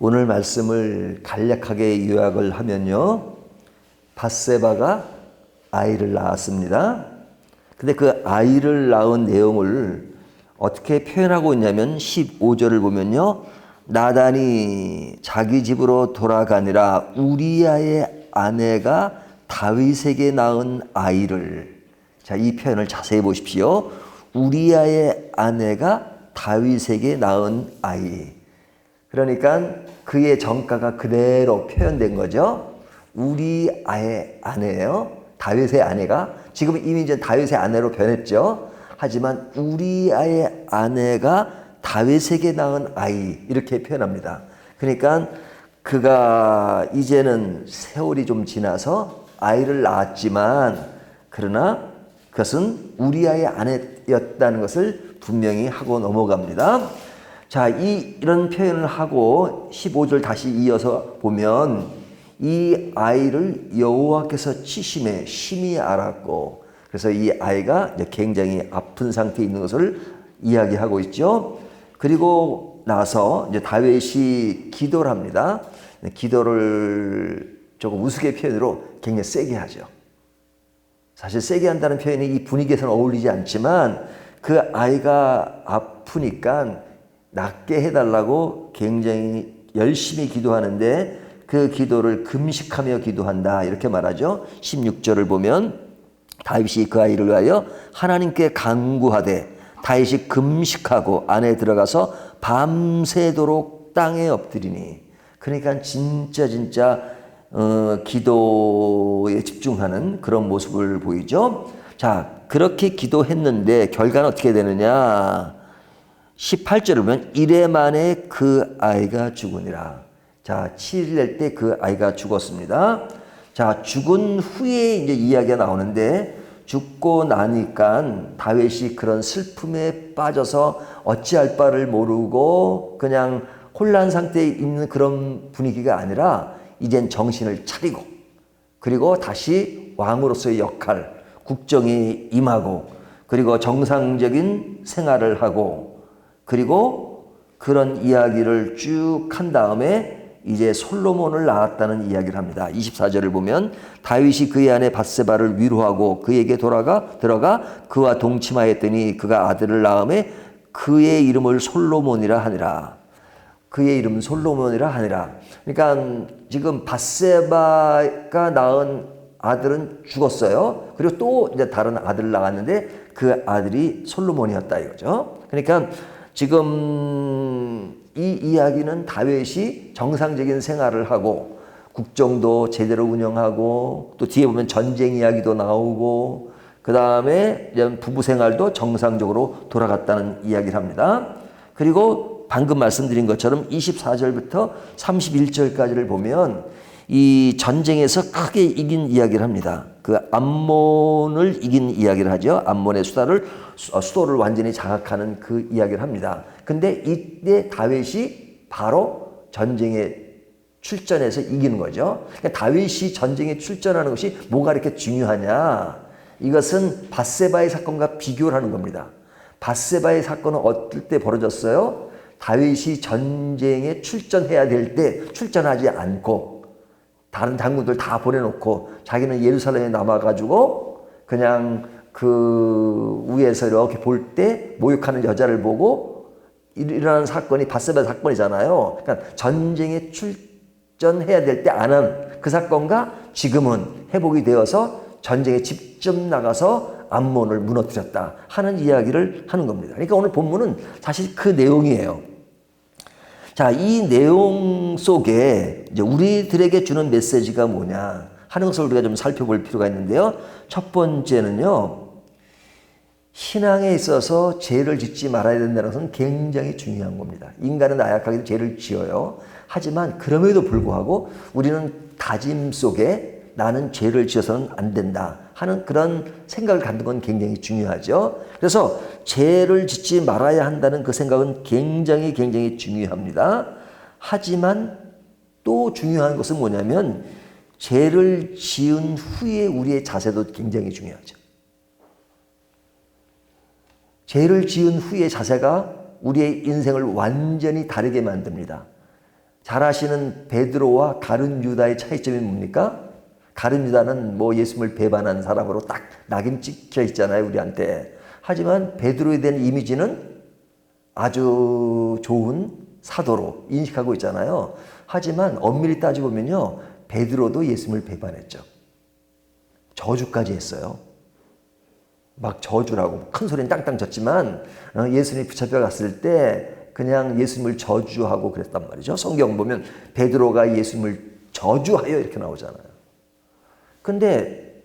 오늘 말씀을 간략하게 요약을 하면요. 밧세바가 아이를 낳았습니다. 근데 그 아이를 낳은 내용을 어떻게 표현하고 있냐면 15절을 보면요. 나단이 자기 집으로 돌아가니라 우리아의 아내가 다윗에게 낳은 아이를. 자, 이 표현을 자세히 보십시오. 우리아의 아내가 다윗에게 낳은 아이. 그러니까 그의 정가가 그대로 표현된 거죠. 우리아의 아내예요. 다윗의 아내가. 지금 이미 이제 다윗의 아내로 변했죠. 하지만 우리아의 아내가 다윗에게 낳은 아이, 이렇게 표현합니다. 그러니까 그가 이제는 세월이 좀 지나서 아이를 낳았지만 그러나 그것은 우리아의 아내였다는 것을 분명히 하고 넘어갑니다. 자, 이런 표현을 하고 15절 다시 이어서 보면 이 아이를 여호와께서 치심에 심히 알았고, 그래서 이 아이가 굉장히 아픈 상태에 있는 것을 이야기하고 있죠. 그리고 나서 이제 다윗이 기도를 합니다. 기도를 조금 우스개 표현으로 굉장히 세게 하죠. 사실 세게 한다는 표현이 이 분위기에서는 어울리지 않지만 그 아이가 아프니까 낫게 해달라고 굉장히 열심히 기도하는데 그 기도를 금식하며 기도한다, 이렇게 말하죠. 16절을 보면 다윗이 그 아이를 위하여 하나님께 간구하되 다윗이 금식하고 안에 들어가서 밤새도록 땅에 엎드리니. 그러니까 진짜 기도에 집중하는 그런 모습을 보이죠. 자, 그렇게 기도했는데 결과는 어떻게 되느냐. 18절을 보면 이래 만에 그 아이가 죽으니라. 자, 7일 낼 때 그 아이가 죽었습니다. 자, 죽은 후에 이제 이야기가 나오는데 죽고 나니까 다윗이 그런 슬픔에 빠져서 어찌할 바를 모르고 그냥 혼란 상태에 있는 그런 분위기가 아니라 이젠 정신을 차리고 그리고 다시 왕으로서의 역할, 국정에 임하고 그리고 정상적인 생활을 하고 그리고 그런 이야기를 쭉 한 다음에 이제 솔로몬을 낳았다는 이야기를 합니다. 24절을 보면 다윗이 그의 아내 밧세바를 위로하고 그에게 들어가 그와 동침하였더니 그가 아들을 낳음에 그의 이름을 솔로몬이라 하니라. 그의 이름은 솔로몬이라 하니라. 그러니까 지금 밧세바가 낳은 아들은 죽었어요. 그리고 또 이제 다른 아들을 낳았는데 그 아들이 솔로몬이었다 이거죠. 그러니까 지금 이 이야기는 다윗이 정상적인 생활을 하고 국정도 제대로 운영하고 또 뒤에 보면 전쟁 이야기도 나오고 그 다음에 부부 생활도 정상적으로 돌아갔다는 이야기를 합니다. 그리고 방금 말씀드린 것처럼 24절부터 31절까지를 보면 이 전쟁에서 크게 이긴 이야기를 합니다. 그 암몬을 이긴 이야기를 하죠. 암몬의 수도를 완전히 장악하는 그 이야기를 합니다. 근데 이때 다윗이 바로 전쟁에 출전해서 이기는 거죠. 그러니까 다윗이 전쟁에 출전하는 것이 뭐가 이렇게 중요하냐? 이것은 밧세바의 사건과 비교를 하는 겁니다. 밧세바의 사건은 어떨 때 벌어졌어요? 다윗이 전쟁에 출전해야 될 때 출전하지 않고 다른 장군들 다 보내놓고 자기는 예루살렘에 남아가지고 그냥 그 위에서 이렇게 볼 때 모욕하는 여자를 보고 일어나는 사건이 밧세바 사건이잖아요. 그러니까 전쟁에 출전해야 될 때 안 한 그 사건과 지금은 회복이 되어서 전쟁에 직접 나가서 암몬을 무너뜨렸다 하는 이야기를 하는 겁니다. 그러니까 오늘 본문은 사실 그 내용이에요. 자, 이 내용 속에 이제 우리들에게 주는 메시지가 뭐냐 하는 것을 우리가 좀 살펴볼 필요가 있는데요. 첫 번째는요. 신앙에 있어서 죄를 짓지 말아야 된다는 것은 굉장히 중요한 겁니다. 인간은 나약하게도 죄를 지어요. 하지만 그럼에도 불구하고 우리는 다짐 속에 나는 죄를 지어서는 안 된다 하는 그런 생각을 갖는 건 굉장히 중요하죠. 그래서 죄를 짓지 말아야 한다는 그 생각은 굉장히 중요합니다. 하지만 또 중요한 것은 뭐냐면 죄를 지은 후에 우리의 자세도 굉장히 중요하죠. 죄를 지은 후의 자세가 우리의 인생을 완전히 다르게 만듭니다. 잘 아시는 베드로와 가룟 유다의 차이점이 뭡니까? 가룟 유다는 뭐 예수님을 배반한 사람으로 딱 낙인 찍혀 있잖아요, 우리한테. 하지만 베드로에 대한 이미지는 아주 좋은 사도로 인식하고 있잖아요. 하지만 엄밀히 따지고 보면요, 베드로도 예수님을 배반했죠. 저주까지 했어요. 막 저주라고 큰 소리는 땅땅 쳤지만 예수님이 붙잡혀 갔을 때 그냥 예수님을 저주하고 그랬단 말이죠. 성경 보면 베드로가 예수님을 저주하여 이렇게 나오잖아요. 근데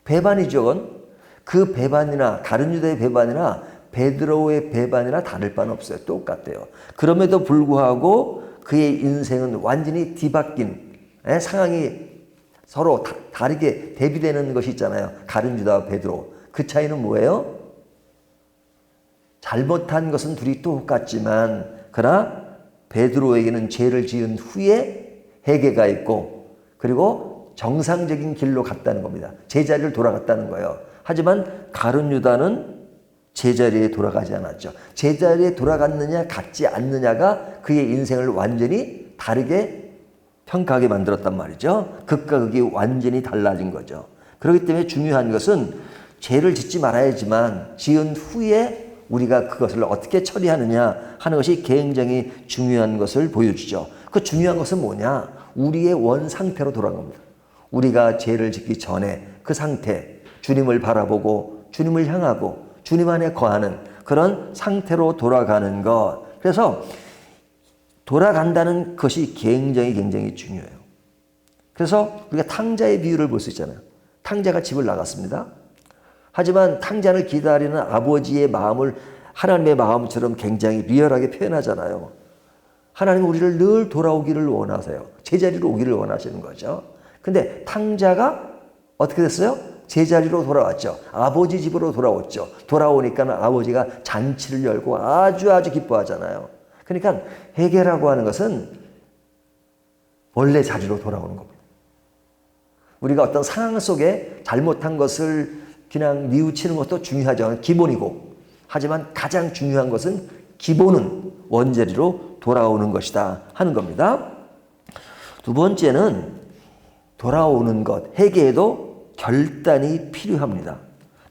배반이죠. 그 배반이나 가룟 유다의 배반이나 베드로의 배반이나 다를 바는 없어요. 똑같아요. 그럼에도 불구하고 그의 인생은 완전히 뒤바뀐 상황이 서로 다르게 대비되는 것이 있잖아요. 가룟 유다와 베드로. 그 차이는 뭐예요? 잘못한 것은 둘이 똑같지만 그러나 베드로에게는 죄를 지은 후에 회개가 있고 그리고 정상적인 길로 갔다는 겁니다. 제자리를 돌아갔다는 거예요. 하지만 가룟 유다는 제자리에 돌아가지 않았죠. 제자리에 돌아갔느냐 갔지 않느냐가 그의 인생을 완전히 다르게 평가하게 만들었단 말이죠. 극과 극이 완전히 달라진 거죠. 그렇기 때문에 중요한 것은 죄를 짓지 말아야지만 지은 후에 우리가 그것을 어떻게 처리하느냐 하는 것이 굉장히 중요한 것을 보여주죠. 그 중요한 것은 뭐냐? 우리의 원 상태로 돌아간 겁니다. 우리가 죄를 짓기 전에 그 상태, 주님을 바라보고 주님을 향하고 주님 안에 거하는 그런 상태로 돌아가는 것. 그래서 돌아간다는 것이 굉장히 중요해요. 그래서 우리가 탕자의 비유를 볼 수 있잖아요. 탕자가 집을 나갔습니다. 하지만 탕자를 기다리는 아버지의 마음을 하나님의 마음처럼 굉장히 리얼하게 표현하잖아요. 하나님은 우리를 늘 돌아오기를 원하세요. 제자리로 오기를 원하시는 거죠. 근데 탕자가 어떻게 됐어요? 제자리로 돌아왔죠. 아버지 집으로 돌아왔죠. 돌아오니까 아버지가 잔치를 열고 아주 기뻐하잖아요. 그러니까 회개라고 하는 것은 원래 자리로 돌아오는 겁니다. 우리가 어떤 상황 속에 잘못한 것을 그냥 뉘우치는 것도 중요하죠. 기본이고. 하지만 가장 중요한 것은 기본은 원자리로 돌아오는 것이다 하는 겁니다. 두 번째는 돌아오는 것, 회개에도 결단이 필요합니다.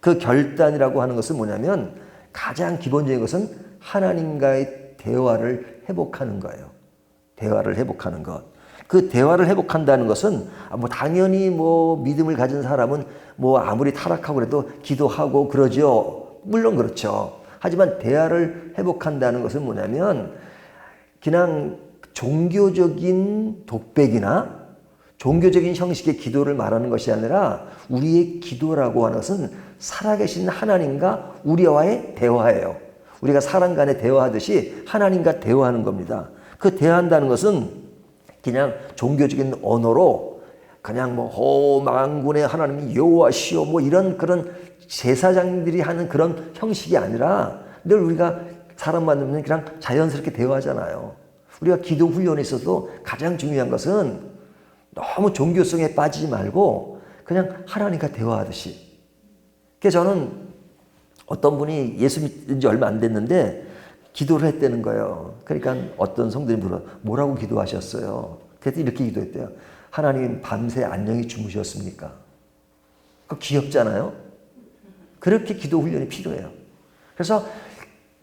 그 결단이라고 하는 것은 뭐냐면 가장 기본적인 것은 하나님과의 대화를 회복하는 거예요. 대화를 회복하는 것. 그 대화를 회복한다는 것은 당연히 믿음을 가진 사람은 아무리 타락하고 그래도 기도하고 그러죠. 물론 그렇죠. 하지만 대화를 회복한다는 것은 뭐냐면 그냥 종교적인 독백이나 종교적인 형식의 기도를 말하는 것이 아니라 우리의 기도라고 하는 것은 살아계신 하나님과 우리와의 대화예요. 우리가 사람 간에 대화하듯이 하나님과 대화하는 겁니다. 그 대화한다는 것은 그냥 종교적인 언어로 그냥 만군의 하나님이 여호와시오 이런 그런 제사장들이 하는 그런 형식이 아니라 늘 우리가 사람 만나면 그냥 자연스럽게 대화하잖아요. 우리가 기도 훈련에 있어서도 가장 중요한 것은 너무 종교성에 빠지지 말고 그냥 하나님과 대화하듯이. 그래서 저는 어떤 분이 예수 믿은 지 얼마 안 됐는데 기도를 했다는 거예요. 그러니까 어떤 성도님 물어 뭐라고 기도하셨어요? 그래서 이렇게 기도했대요. 하나님 밤새 안녕히 주무셨습니까? 그거 귀엽잖아요. 그렇게 기도 훈련이 필요해요. 그래서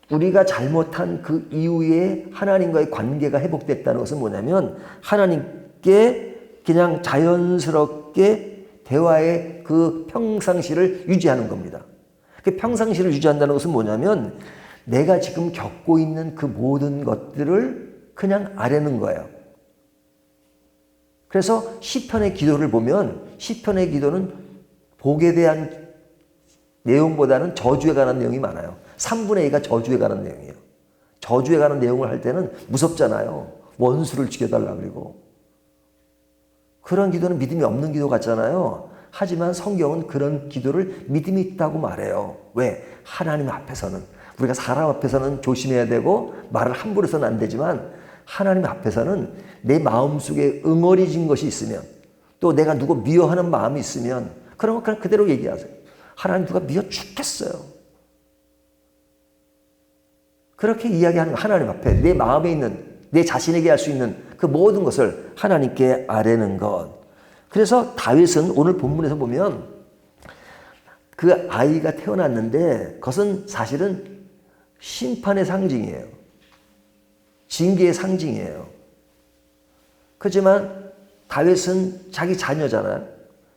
우리가 잘못한 그 이후에 하나님과의 관계가 회복됐다는 것은 뭐냐면 하나님께 그냥 자연스럽게 대화의 그 평상시를 유지하는 겁니다. 그 평상시를 유지한다는 것은 뭐냐면 내가 지금 겪고 있는 그 모든 것들을 그냥 아뢰는 거예요. 그래서 시편의 기도를 보면 시편의 기도는 복에 대한 내용보다는 저주에 관한 내용이 많아요. 3분의 2가 저주에 관한 내용이에요. 저주에 관한 내용을 할 때는 무섭잖아요. 원수를 죽여달라 그리고. 그런 기도는 믿음이 없는 기도 같잖아요. 하지만 성경은 그런 기도를 믿음이 있다고 말해요. 왜? 하나님 앞에서는. 우리가 사람 앞에서는 조심해야 되고 말을 함부로 해서는 안 되지만 하나님 앞에서는 내 마음속에 응어리진 것이 있으면 또 내가 누구 미워하는 마음이 있으면 그러면 그냥 그대로 얘기하세요. 하나님 누가 미워 죽겠어요. 그렇게 이야기하는 거 하나님 앞에 내 마음에 있는 내 자신에게 할 수 있는 그 모든 것을 하나님께 아뢰는 것. 그래서 다윗은 오늘 본문에서 보면 그 아이가 태어났는데 그것은 사실은 심판의 상징이에요. 징계의 상징이에요. 그렇지만 다윗은 자기 자녀잖아요.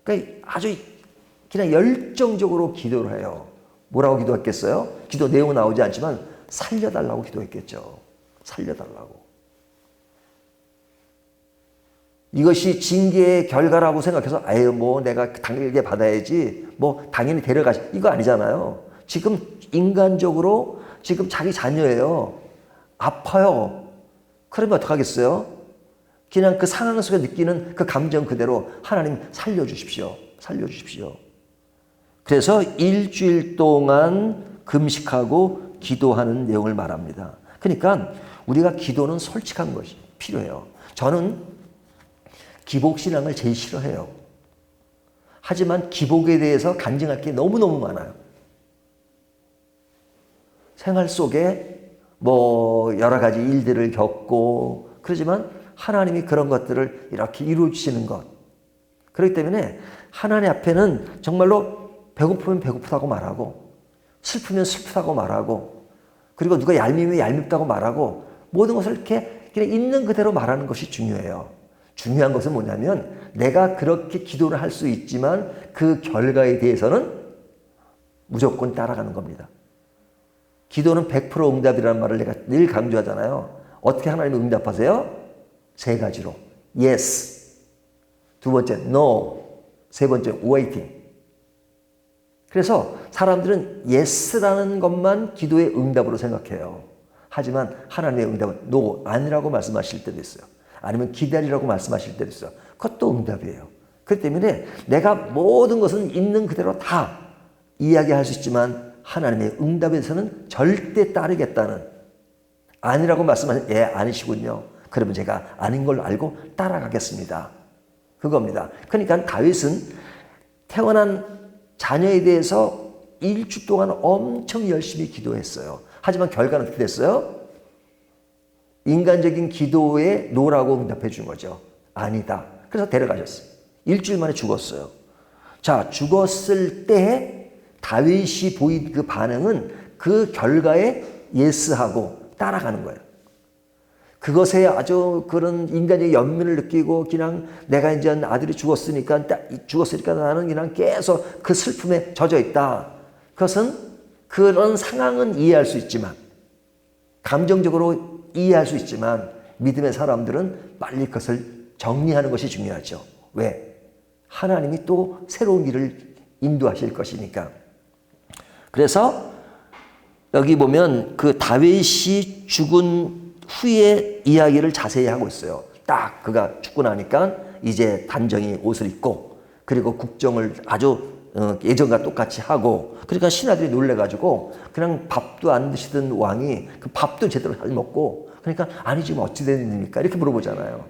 그러니까 아주 그냥 열정적으로 기도를 해요. 뭐라고 기도했겠어요? 기도 내용은 나오지 않지만 살려달라고 기도했겠죠. 살려달라고. 이것이 징계의 결과라고 생각해서 아유 뭐 내가 당연하게 받아야지 뭐 당연히 데려가시 이거 아니잖아요. 지금 인간적으로 지금 자기 자녀예요. 아파요. 그러면 어떡하겠어요? 그냥 그 상황 속에 느끼는 그 감정 그대로 하나님 살려주십시오. 살려주십시오. 그래서 일주일 동안 금식하고 기도하는 내용을 말합니다. 그러니까 우리가 기도는 솔직한 것이 필요해요. 저는 기복신앙을 제일 싫어해요. 하지만 기복에 대해서 간증할 게 너무너무 많아요. 생활 속에 뭐 여러 가지 일들을 겪고 그러지만 하나님이 그런 것들을 이렇게 이루어주시는 것. 그렇기 때문에 하나님 앞에는 정말로 배고프면 배고프다고 말하고 슬프면 슬프다고 말하고 그리고 누가 얄미우면 얄밉다고 말하고 모든 것을 이렇게 그냥 있는 그대로 말하는 것이 중요해요. 중요한 것은 뭐냐면 내가 그렇게 기도를 할 수 있지만 그 결과에 대해서는 무조건 따라가는 겁니다. 기도는 100% 응답이라는 말을 내가 늘 강조하잖아요. 어떻게 하나님이 응답하세요? 세 가지로. Yes. 두 번째, No. 세 번째, Waiting. 그래서 사람들은 Yes라는 것만 기도의 응답으로 생각해요. 하지만 하나님의 응답은 No, 아니라고 말씀하실 때도 있어요. 아니면 기다리라고 말씀하실 때도 있어요. 그것도 응답이에요. 그렇기 때문에 내가 모든 것은 있는 그대로 다 이야기할 수 있지만 하나님의 응답에서는 절대 따르겠다는 아니라고 말씀하시면 예, 아니시군요. 그러면 제가 아닌 걸로 알고 따라가겠습니다. 그겁니다. 그러니까 다윗은 태어난 자녀에 대해서 일주 동안 엄청 열심히 기도했어요. 하지만 결과는 어떻게 됐어요? 인간적인 기도에 노라고 응답해 준 거죠. 아니다. 그래서 데려가셨어요. 일주일 만에 죽었어요. 자, 죽었을 때 다윗이 보인 그 반응은 그 결과에 예스하고 따라가는 거예요. 그것에 아주 그런 인간의 연민을 느끼고 그냥 내가 이제 아들이 죽었으니까 나는 그냥 계속 그 슬픔에 젖어 있다. 그것은 그런 상황은 이해할 수 있지만 감정적으로 이해할 수 있지만 믿음의 사람들은 빨리 그것을 정리하는 것이 중요하죠. 왜? 하나님이 또 새로운 길을 인도하실 것이니까. 그래서 여기 보면 그 다윗이 죽은 후의 이야기를 자세히 하고 있어요. 딱 그가 죽고 나니까 이제 단정히 옷을 입고 그리고 국정을 아주 예전과 똑같이 하고 그러니까 신하들이 놀래가지고 그냥 밥도 안 드시던 왕이 그 밥도 제대로 잘 먹고 그러니까 아니 지금 어찌 된 일입니까? 이렇게 물어보잖아요.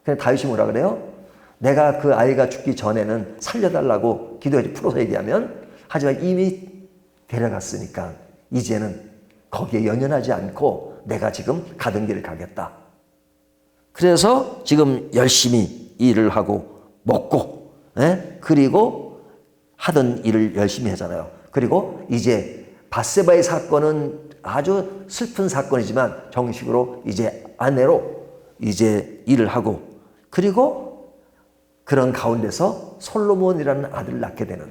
그냥 다윗이 뭐라 그래요? 내가 그 아이가 죽기 전에는 살려달라고 기도해서 풀어서 얘기하면 하지만 이미 데려갔으니까 이제는 거기에 연연하지 않고 내가 지금 가던 길을 가겠다. 그래서 지금 열심히 일을 하고 먹고 그리고 하던 일을 열심히 하잖아요. 그리고 이제 밧세바의 사건은 아주 슬픈 사건이지만 정식으로 이제 아내로 이제 일을 하고 그리고 그런 가운데서 솔로몬이라는 아들을 낳게 되는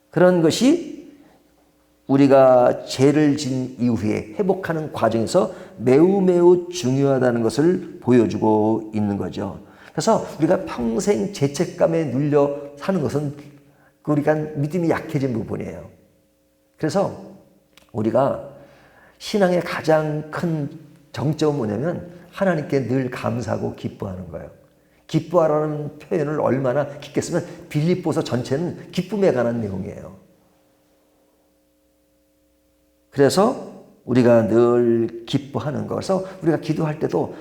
그런 것이 우리가 죄를 진 이후에 회복하는 과정에서 매우 중요하다는 것을 보여주고 있는 거죠. 그래서 우리가 평생 죄책감에 눌려 사는 것은 우리가 믿음이 약해진 부분이에요. 그래서 우리가 신앙의 가장 큰 정점은 뭐냐면 하나님께 늘 감사하고 기뻐하는 거예요. 기뻐하라는 표현을 얼마나 깊게 쓰면 빌립보서 전체는 기쁨에 관한 내용이에요. 그래서 우리가 늘 기뻐하는 거. 그래서 우리가 기도할 때도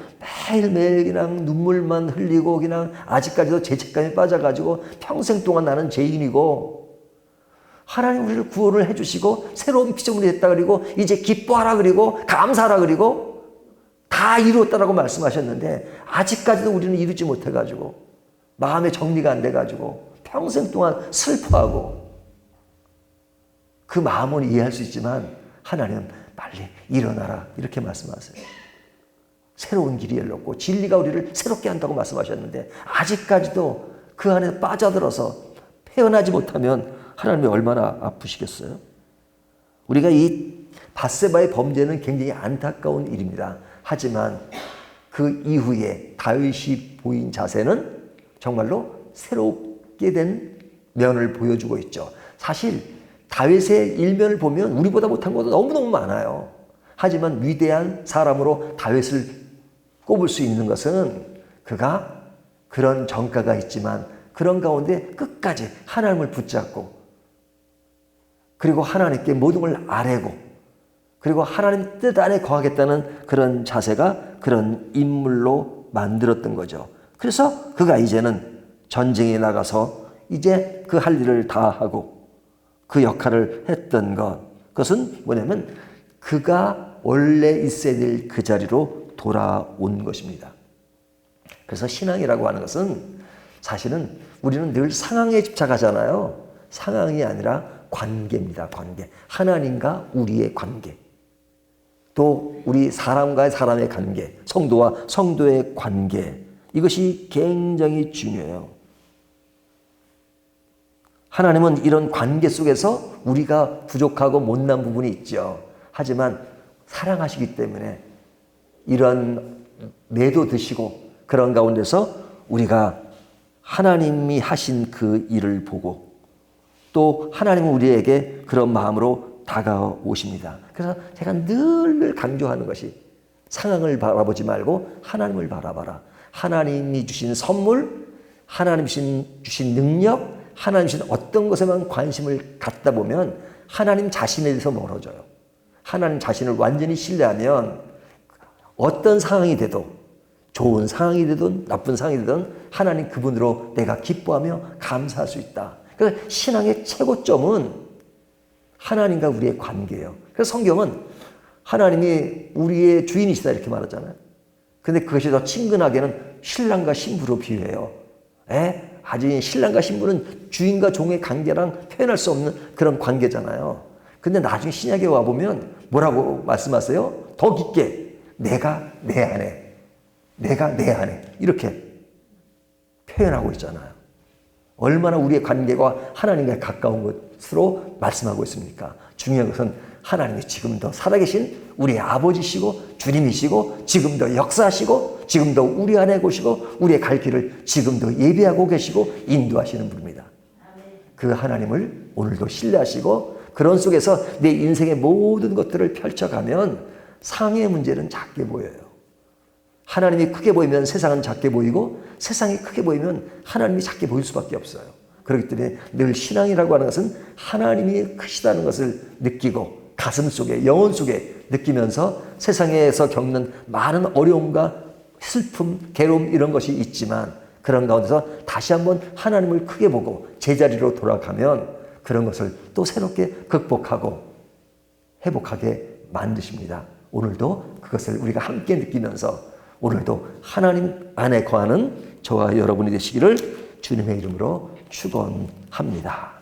매일매일 그냥 눈물만 흘리고 그냥 아직까지도 죄책감에 빠져가지고 평생 동안 나는 죄인이고 하나님 우리를 구원을 해주시고 새로운 피조물이 됐다 그리고 이제 기뻐하라 그리고 감사하라 그리고 다 다 이루었다라고 말씀하셨는데 아직까지도 우리는 이루지 못해가지고 마음의 정리가 안 돼가지고 평생 동안 슬퍼하고 그 마음은 이해할 수 있지만 하나님은 빨리 일어나라 이렇게 말씀하세요. 새로운 길이 열렸고 진리가 우리를 새롭게 한다고 말씀하셨는데 아직까지도 그 안에 빠져들어서 헤어나지 못하면 하나님이 얼마나 아프시겠어요? 우리가 이 밧세바의 범죄는 굉장히 안타까운 일입니다. 하지만 그 이후에 다윗이 보인 자세는 정말로 새롭게 된 면을 보여주고 있죠. 사실 다윗의 일면을 보면 우리보다 못한 것도 너무너무 많아요. 하지만 위대한 사람으로 다윗을 꼽을 수 있는 것은 그가 그런 정가가 있지만 그런 가운데 끝까지 하나님을 붙잡고 그리고 하나님께 모든 걸 아뢰고 그리고 하나님 뜻 안에 거하겠다는 그런 자세가 그런 인물로 만들었던 거죠. 그래서 그가 이제는 전쟁에 나가서 이제 그 할 일을 다 하고 그 역할을 했던 것. 그것은 뭐냐면 그가 원래 있어야 될 그 자리로 돌아온 것입니다. 그래서 신앙이라고 하는 것은 사실은 우리는 늘 상황에 집착하잖아요. 상황이 아니라 관계입니다. 관계. 하나님과 우리의 관계. 또 우리 사람과의 사람의 관계. 성도와 성도의 관계. 이것이 굉장히 중요해요. 하나님은 이런 관계 속에서 우리가 부족하고 못난 부분이 있죠. 하지만 사랑하시기 때문에 이런 매도 드시고 그런 가운데서 우리가 하나님이 하신 그 일을 보고 또 하나님은 우리에게 그런 마음으로 다가오십니다. 그래서 제가 늘 강조하는 것이 상황을 바라보지 말고 하나님을 바라봐라. 하나님이 주신 선물, 하나님이 주신 능력, 하나님 주신 어떤 것에만 관심을 갖다 보면 하나님 자신에 대해서 멀어져요. 하나님 자신을 완전히 신뢰하면 어떤 상황이 돼도 좋은 상황이 되든 나쁜 상황이 되든 하나님 그분으로 내가 기뻐하며 감사할 수 있다. 그래서 신앙의 최고점은 하나님과 우리의 관계예요. 그래서 성경은 하나님이 우리의 주인이시다 이렇게 말하잖아요. 근데 그것이 더 친근하게는 신랑과 신부로 비유해요. 아직 신랑과 신부는 주인과 종의 관계랑 표현할 수 없는 그런 관계잖아요. 근데 나중에 신약에 와보면 뭐라고 말씀하세요? 더 깊게 내가 내 안에, 내가 내 안에 이렇게 표현하고 있잖아요. 얼마나 우리의 관계가 하나님과 가까운 것으로 말씀하고 있습니까? 중요한 것은 하나님이 지금도 살아계신 우리의 아버지시고 주님이시고 지금도 역사하시고 지금도 우리 안에 계시고 우리의 갈 길을 지금도 예비하고 계시고 인도하시는 분입니다. 그 하나님을 오늘도 신뢰하시고 그런 속에서 내 인생의 모든 것들을 펼쳐가면 상의 문제는 작게 보여요. 하나님이 크게 보이면 세상은 작게 보이고 세상이 크게 보이면 하나님이 작게 보일 수밖에 없어요. 그렇기 때문에 늘 신앙이라고 하는 것은 하나님이 크시다는 것을 느끼고 가슴 속에 영혼 속에 느끼면서 세상에서 겪는 많은 어려움과 슬픔, 괴로움 이런 것이 있지만 그런 가운데서 다시 한번 하나님을 크게 보고 제자리로 돌아가면 그런 것을 또 새롭게 극복하고 회복하게 만드십니다. 오늘도 그것을 우리가 함께 느끼면서 오늘도 하나님 안에 거하는 저와 여러분이 되시기를 주님의 이름으로 축원합니다.